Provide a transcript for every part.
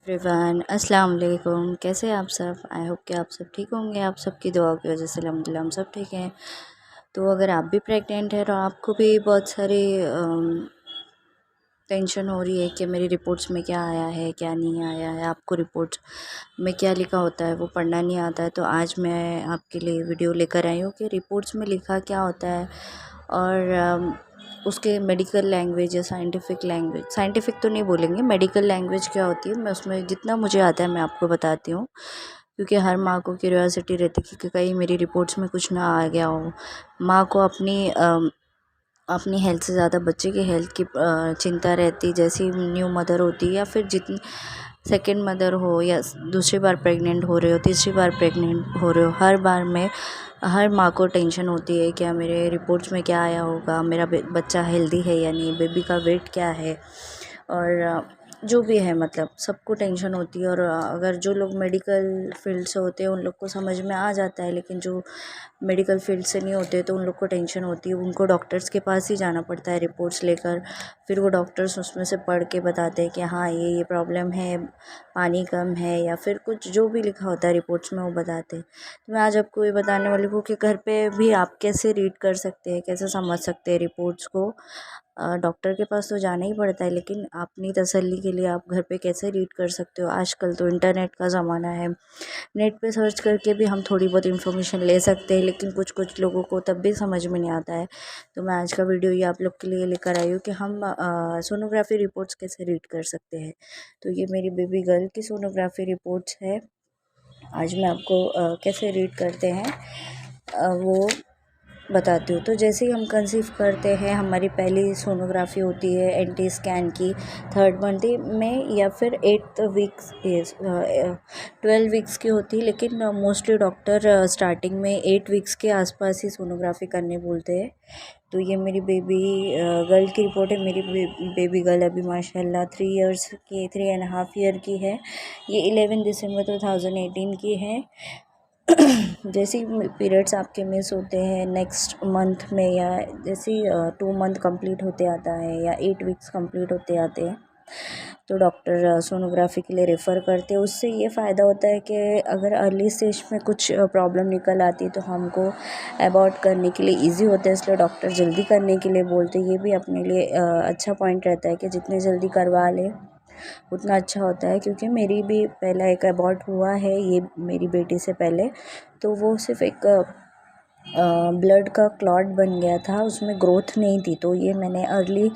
Everyone अस्सलाम वालेकुम। कैसे हैं आप सब? आई होप कि आप सब ठीक होंगे। आप सबकी दुआ की वजह से अल्हम्दुलिल्लाह हम सब ठीक हैं। तो अगर आप भी प्रेग्नेंट हैं और आपको भी बहुत सारी टेंशन हो रही है कि मेरी रिपोर्ट्स में क्या आया है क्या नहीं आया है, आपको रिपोर्ट्स में क्या लिखा होता है वो पढ़ना नहीं आता है, तो आज मैं आपके लिए वीडियो लेकर आई हूँ कि रिपोर्ट्स में लिखा क्या होता है और उसके मेडिकल लैंग्वेज या साइंटिफिक तो नहीं बोलेंगे, मेडिकल लैंग्वेज क्या होती है मैं उसमें जितना मुझे आता है मैं आपको बताती हूँ। क्योंकि हर माँ को क्यूरियोसिटी रहती है कि कहीं मेरी रिपोर्ट्स में कुछ ना आ गया हो। माँ को अपनी हेल्थ से ज़्यादा बच्चे की हेल्थ की चिंता रहती। जैसी न्यू मदर होती है या फिर जितनी सेकेंड मदर हो या दूसरी बार प्रेग्नेंट हो रहे हो, तीसरी बार प्रेग्नेंट हो रहे हो, हर बार में हर माँ को टेंशन होती है क्या मेरे रिपोर्ट्स में क्या आया होगा, मेरा बच्चा हेल्दी है या नहीं, बेबी का वेट क्या है। और जो भी है मतलब सबको टेंशन होती है। और अगर जो लोग मेडिकल फील्ड से होते हैं उन लोग को समझ में आ जाता है, लेकिन जो मेडिकल फील्ड से नहीं होते तो उन लोग को टेंशन होती है। उनको डॉक्टर्स के पास ही जाना पड़ता है रिपोर्ट्स लेकर। फिर वो डॉक्टर्स उसमें से पढ़ के बताते हैं कि हाँ ये प्रॉब्लम है, पानी कम है या फिर कुछ जो भी लिखा होता है रिपोर्ट्स में वो बताते हैं। तो मैं आज आपको ये बताने वाली हूँ कि घर पे भी आप कैसे रीड कर सकते हैं, कैसे समझ सकते हैं रिपोर्ट्स को। डॉक्टर के पास तो जाना ही पड़ता है, लेकिन अपनी तसल्ली के लिए आप घर पे कैसे रीड कर सकते हो। आजकल तो इंटरनेट का ज़माना है, नेट पे सर्च करके भी हम थोड़ी बहुत इन्फॉर्मेशन ले सकते हैं, लेकिन कुछ कुछ लोगों को तब भी समझ में नहीं आता है। तो मैं आज का वीडियो ये आप लोग के लिए लेकर आई हूँ कि हम सोनोग्राफी रिपोर्ट्स कैसे रीड कर सकते हैं। तो ये मेरी बेबी गर्ल की सोनोग्राफी रिपोर्ट्स है। आज मैं आपको कैसे रीड करते हैं वो बताती हूँ। तो जैसे ही हम कंसीव करते हैं हमारी पहली सोनोग्राफी होती है एंटी स्कैन की 3rd मंथ में या फिर 8th वीक्स 12 वीक्स की होती है, लेकिन मोस्टली डॉक्टर स्टार्टिंग में 8 वीक्स के आसपास ही सोनोग्राफी करने बोलते हैं। तो ये मेरी बेबी गर्ल की रिपोर्ट है। मेरी बेबी गर्ल अभी माशाल्लाह 3 इयर्स की 3.5 ईयर की है। ये 11 दिसंबर 2018 की है। जैसे ही पीरियड्स आपके मिस होते हैं नेक्स्ट मंथ में या जैसे 2 मंथ कंप्लीट होते आता है या 8 वीक्स कंप्लीट होते आते हैं तो डॉक्टर सोनोग्राफी के लिए रेफ़र करते हैं। उससे ये फ़ायदा होता है कि अगर अर्ली स्टेज में कुछ प्रॉब्लम निकल आती है तो हमको अबॉर्ट करने के लिए इजी होता है, इसलिए डॉक्टर जल्दी करने के लिए बोलते हैं। ये भी अपने लिए अच्छा पॉइंट रहता है कि जितने जल्दी करवा लें उतना अच्छा होता है। क्योंकि मेरी भी पहला एक अबॉर्ट हुआ है ये मेरी बेटी से पहले, तो वो सिर्फ एक ब्लड का क्लॉट बन गया था, उसमें ग्रोथ नहीं थी। तो ये मैंने अर्ली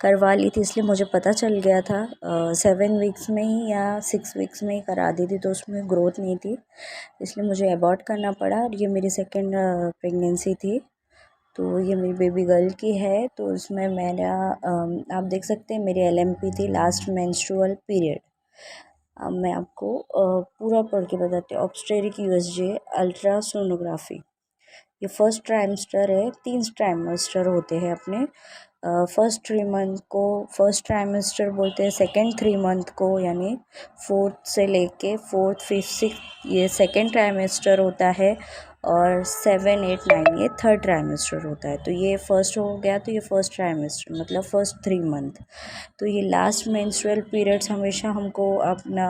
करवा ली थी, इसलिए मुझे पता चल गया था 7 वीक्स में ही या 6 वीक्स में ही करा दी थी, तो उसमें ग्रोथ नहीं थी, इसलिए मुझे अबॉर्ट करना पड़ा। और ये मेरी सेकेंड प्रेगनेंसी थी। तो ये मेरी बेबी गर्ल की है। तो इसमें मेरा आप देख सकते हैं मेरी LMP थी, लास्ट मेंस्ट्रुअल पीरियड। अब मैं आपको पूरा पढ़ के बताती हूँ। ऑब्स्टेरिक USG अल्ट्रासोनोग्राफी, ये फर्स्ट ट्राइमेस्टर है। 3 ट्राइमेस्टर होते हैं अपने। फर्स्ट 3 मंथ को फर्स्ट ट्राइमेस्टर बोलते हैं, सेकेंड 3 मंथ को यानी 4th से लेके 4th 5th 6th ये सेकेंड ट्राइमेस्टर होता है, और 7 8 9 ये थर्ड ट्राइमेस्टर होता है। तो ये फर्स्ट हो गया, तो ये फर्स्ट ट्राइमेस्टर मतलब फर्स्ट 3 मंथ। तो ये लास्ट मेंस्ट्रुअल पीरियड्स हमेशा हमको अपना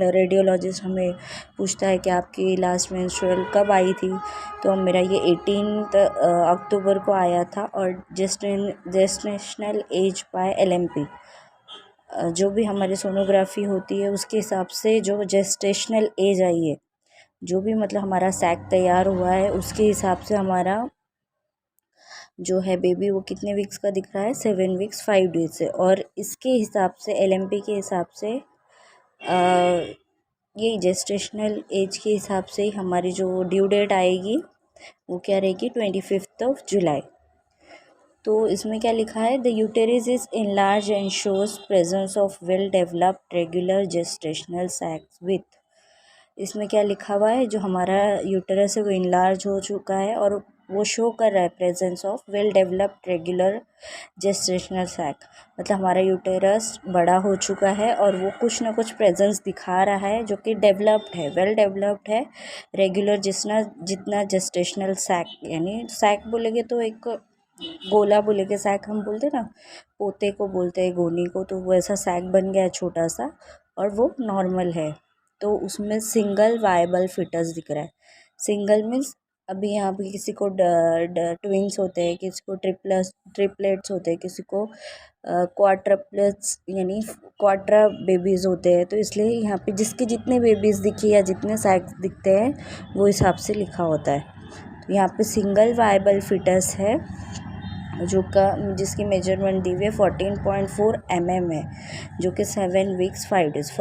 रेडियोलॉजिस्ट हमें पूछता है कि आपकी लास्ट मेंस्ट्रुअल कब आई थी। तो मेरा ये 18 अक्टूबर को आया था। और जेस्टेशनल एज बाय LMP, जो भी हमारी सोनोग्राफी होती है उसके हिसाब से जो जेस्टेशनल एज आई है, जो भी मतलब हमारा सैक तैयार हुआ है उसके हिसाब से हमारा जो है बेबी वो कितने वीक्स का दिख रहा है, 7 वीक्स 5 डेज से। और इसके हिसाब से LMP के हिसाब से ये जेस्टेशनल एज के हिसाब से ही हमारी जो ड्यू डेट आएगी वो क्या रहेगी, 25 जुलाई। तो इसमें क्या लिखा है, the uterus is enlarge and shows presence of well developed regular gestational sacs with. इसमें क्या लिखा हुआ है, जो हमारा यूटेरस है वो इनलार्ज हो चुका है और वो शो कर रहा है presence of well developed regular gestational sac. मतलब हमारा यूटेरस बड़ा हो चुका है और वो कुछ ना कुछ प्रेजेंस दिखा रहा है जो कि डेवलप्ड है, वेल डेवलप्ड है, रेगुलर जितना जितना जेस्टेशनल सैक, यानी सैक बोलेंगे तो एक गोला बोलेंगे, सैक हम बोलते ना, पोते को बोलते हैं गोनी को, तो वो ऐसा सैक बन गया है छोटा सा। और वो नॉर्मल है। तो उसमें सिंगल वायबल फिटस दिख रहा है। सिंगल मीन्स अभी यहाँ पे किसी को ट्विंस होते हैं, किसी को ट्रिपलेट्स होते हैं, किसी को क्वाड्रप्लेट्स यानी क्वाड्रा बेबीज़ होते हैं। तो इसलिए यहाँ पे जिसके जितने बेबीज़ दिखे या जितने साइज दिखते हैं वो हिसाब से लिखा होता है। तो यहाँ पे सिंगल वायबल फिटस है जिसकी मेजरमेंट दी हुई है 14.4 mm है, जो कि 7 वीक्स 5 डेज़।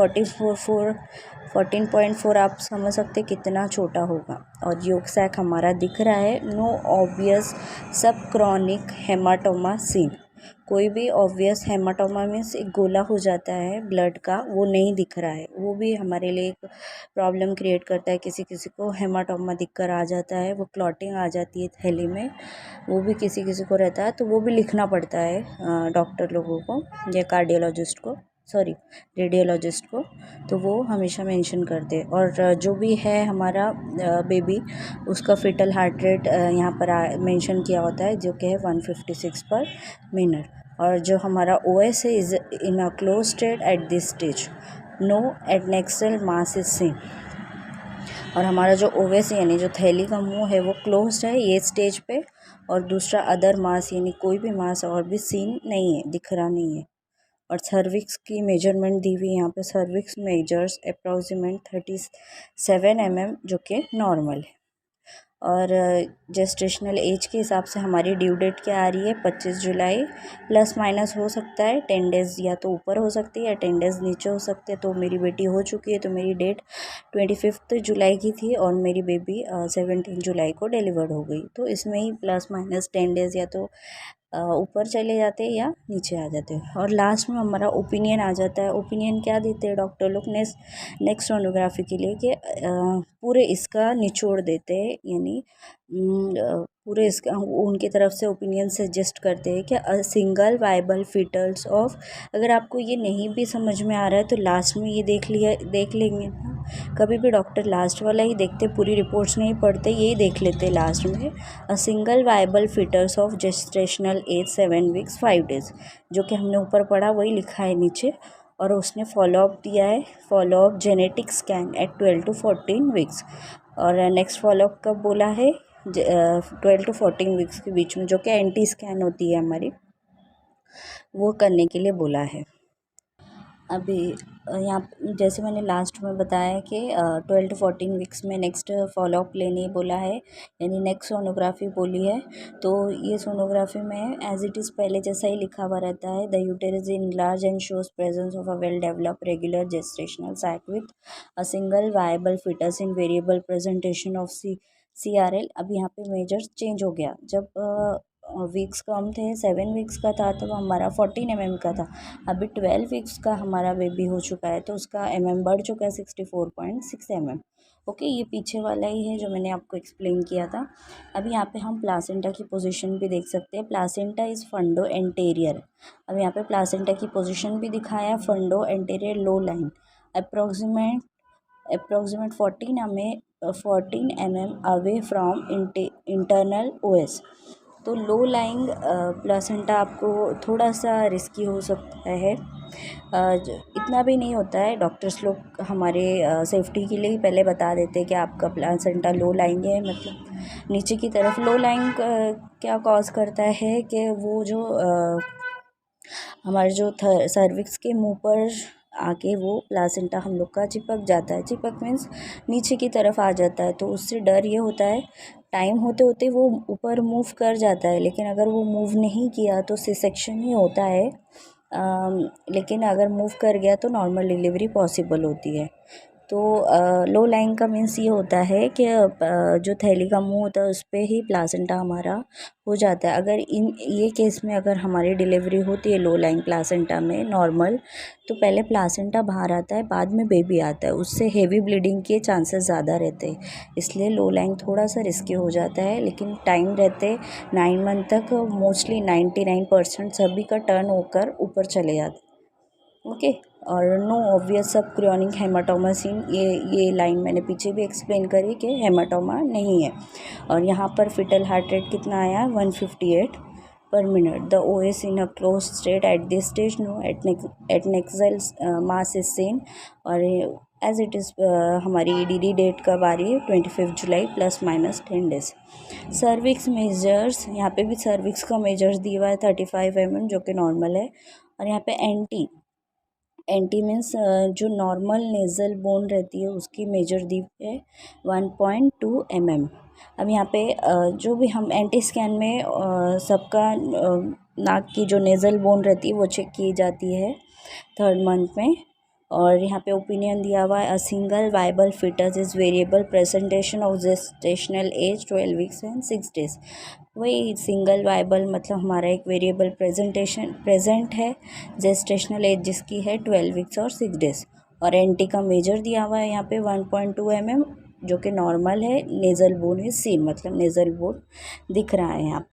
14.4 आप समझ सकते कितना छोटा होगा। और योग सैक हमारा दिख रहा है। नो ऑब्वियस सब क्रॉनिक हेमाटोमा सीन। कोई भी ऑब्वियस हेमाटोमा मीन्स एक गोला हो जाता है ब्लड का, वो नहीं दिख रहा है। वो भी हमारे लिए एक प्रॉब्लम क्रिएट करता है। किसी किसी को हेमाटोमा दिखकर आ जाता है, वो क्लॉटिंग आ जाती है थैली में, वो भी किसी किसी को रहता है। तो वो भी लिखना पड़ता है डॉक्टर लोगों को या कार्डियोलॉजिस्ट को, सॉरी रेडियोलॉजिस्ट को। तो वो हमेशा मेंशन करते हैं। और जो भी है हमारा बेबी, उसका फिटल हार्ट रेट यहाँ पर मेंशन किया होता है, जो कि है 156 पर मिनट। और जो हमारा OS है is in a close state at this stage, no adnexal mass is seen. और हमारा जो OS यानी जो थैली का मुंह है वो क्लोज्ड है ये स्टेज पे। और दूसरा अदर मास यानी कोई भी मास और भी सीन नहीं है, दिख रहा नहीं है। और सर्विक्स की मेजरमेंट दी हुई यहाँ पे, सर्विक्स मेजर्स अप्रॉक्सीमेट 37 mm, जो कि नॉर्मल है। और जेस्टेशनल एज के हिसाब से हमारी ड्यू डेट क्या आ रही है, 25 जुलाई। प्लस माइनस हो सकता है 10 डेज़, या तो ऊपर हो सकती है या 10 डेज़ नीचे हो सकते हैं। तो मेरी बेटी हो चुकी है, तो मेरी डेट 25 जुलाई की थी और मेरी बेबी 17 जुलाई को डिलीवर्ड हो गई। तो इसमें ही प्लस माइनस 10 डेज़ या तो ऊपर चले जाते हैं या नीचे आ जाते हैं। और लास्ट में हमारा ओपिनियन आ जाता है। ओपिनियन क्या देते हैं डॉक्टर लोग नेक्स्ट सोनोग्राफी के लिए, कि पूरे इसका निचोड़ देते हैं, यानी पूरे इसका उनकी तरफ से ओपिनियन सजेस्ट करते हैं कि सिंगल वायबल फिटल्स ऑफ। अगर आपको ये नहीं भी समझ में आ रहा है तो लास्ट में ये देख लेंगे ना। कभी भी डॉक्टर लास्ट वाला ही देखते, पूरी रिपोर्ट्स नहीं पढ़ते, यही देख लेते लास्ट में। A single viable foetus of gestational age 7 weeks 5 days, जो कि हमने ऊपर पढ़ा वही लिखा है नीचे। और उसने फॉलोअप दिया है, follow up genetic scan at 12 to 14 weeks. और नेक्स्ट फॉलोअप कब बोला है, 12 to 14 वीक्स के बीच में, जो कि एंटी स्कैन होती है हमारी, वो करने के लिए बोला है। अभी यहाँ जैसे मैंने लास्ट में बताया कि 12 to 14 वीक्स में नेक्स्ट फॉलोअप लेने बोला है, यानी नेक्स्ट सोनोग्राफी बोली है। तो ये सोनोग्राफी में एज इट इज़ पहले जैसा ही लिखा हुआ रहता है, the uterus in large and shows presence of a well developed regular gestational sac with a single viable fetus in variable presentation of CRL। अब यहाँ पे मेजर्स चेंज हो गया। जब वीक्स कम थे, 7 वीक्स का था, तब हमारा 14 mm का था। अभी 12 वीक्स का हमारा बेबी हो चुका है, तो उसका बढ़ चुका है 64.6 mm। ओके, ये पीछे वाला ही है जो मैंने आपको एक्सप्लेन किया था। अभी यहाँ पे हम प्लासेंटा की पोजीशन भी देख सकते हैं। प्लासेंटा इज़ फंडो एंटेरियर। अब यहाँ पे प्लासेंटा की पोजीशन भी दिखाया, फंडो anterior low line approximate 14 mm away from internal OS। तो लो लाइंग प्लासेंटा आपको थोड़ा सा रिस्की हो सकता है। इतना भी नहीं होता है। डॉक्टर्स लोग हमारे सेफ्टी के लिए ही पहले बता देते हैं कि आपका प्लासेंटा लो लाइंग है, मतलब नीचे की तरफ। लो लाइंग क्या कॉज करता है कि वो जो हमारे जो सर्विक्स के मुंह पर आके वो प्लासेंटा हम लोग का चिपक जाता है। चिपक मीन्स नीचे की तरफ आ जाता है। तो उससे डर ये होता है, टाइम होते होते वो ऊपर मूव कर जाता है, लेकिन अगर वो मूव नहीं किया तो सी सेक्शन ही होता है। लेकिन अगर मूव कर गया तो नॉर्मल डिलीवरी पॉसिबल होती है। तो लो लाइन का मीन्स ये होता है कि जो थैली का मुंह होता है उस पर ही प्लासेंटा हमारा हो जाता है। अगर ये केस में अगर हमारी डिलीवरी होती है लो लाइन प्लासेंटा में नॉर्मल, तो पहले प्लासेंटा बाहर आता है, बाद में बेबी आता है। उससे हेवी ब्लीडिंग के चांसेस ज़्यादा रहते हैं, इसलिए लो लाइन थोड़ा सा रिस्की हो जाता है। लेकिन टाइम रहते 9 मंथ तक मोस्टली 99% सभी का टर्न होकर ऊपर चले जाते। ओके, और नो ऑब्वियस सब क्रोनिक हेमाटोमा सीन, ये लाइन मैंने पीछे भी एक्सप्लेन करी कि हेमाटोमा नहीं है। और यहाँ पर फिटल हार्ट रेट कितना आया, 158 per minute. The O is in a closed state. At this stage, no adnexal mass is seen. और एज इट इज़ हमारी EDD डेट कब आ रही है 25 जुलाई ±10 डेज. सर्विक्स मेजर्स, यहाँ पे भी सर्विक्स का मेजर्स दिया हुआ है 35 mm जो कि नॉर्मल है. और यहाँ पे एंटी मीन्स जो नॉर्मल नेज़ल बोन रहती है उसकी मेजर दी है 1.2 mm. अब यहाँ पे जो भी हम एंटी स्कैन में सबका नाक की जो नेज़ल बोन रहती है वो चेक की जाती है 3rd मंथ में. और यहाँ पे ओपिनियन दिया हुआ है a single viable fetus is variable presentation of gestational age 12 weeks and 6 days. वही सिंगल वाइबल मतलब हमारा एक वेरिएबल प्रेजेंट है जेस्टेशनल एज जिसकी है 12 वीक्स और 6 डेज. और एंटी का मेजर दिया हुआ है यहाँ पे 1.2 mm जो कि नॉर्मल है. नेज़ल बोन इज सीन मतलब नेज़ल बोन दिख रहा है यहाँ.